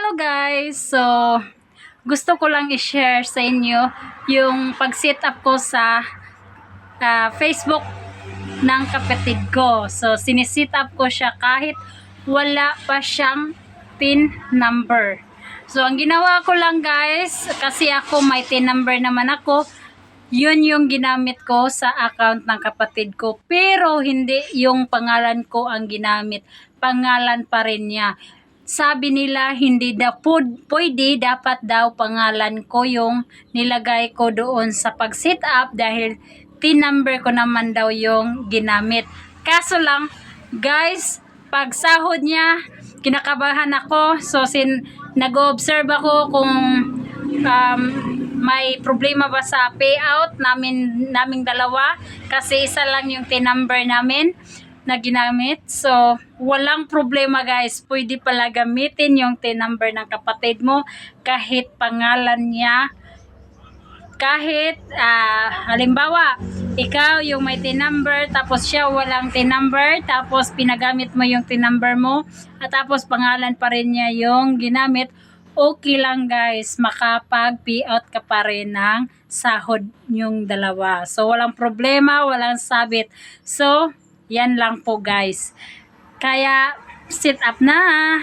Hello guys! So, gusto ko lang i-share sa inyo yung pag-set up ko sa Facebook ng kapatid ko. So, siniset up ko siya kahit wala pa siyang PIN number. So, ang ginawa ko lang guys, kasi ako may PIN number naman ako, yun yung ginamit ko sa account ng kapatid ko. Pero hindi yung pangalan ko ang ginamit. Pangalan pa rin niya. Sabi nila hindi daw pwede, dapat daw pangalan ko yung nilagay ko doon sa pag-set up dahil PIN number ko naman daw yung ginamit. Kaso lang guys, pag sahod niya, kinakabahan ako. So nag-observe ako kung may problema ba sa payout naming dalawa kasi isa lang yung PIN number namin na ginamit. So, walang problema guys. Pwede pala gamitin yung PIN number ng kapatid mo kahit pangalan niya. Kahit, halimbawa, ikaw yung may PIN number, tapos siya walang PIN number, tapos pinagamit mo yung PIN number mo, at tapos pangalan pa rin niya yung ginamit, okay lang guys, makapag-payout ka pa rin ng sahod yung dalawa. So, walang problema, walang sabit. So, yan lang po guys. Kaya, set up na!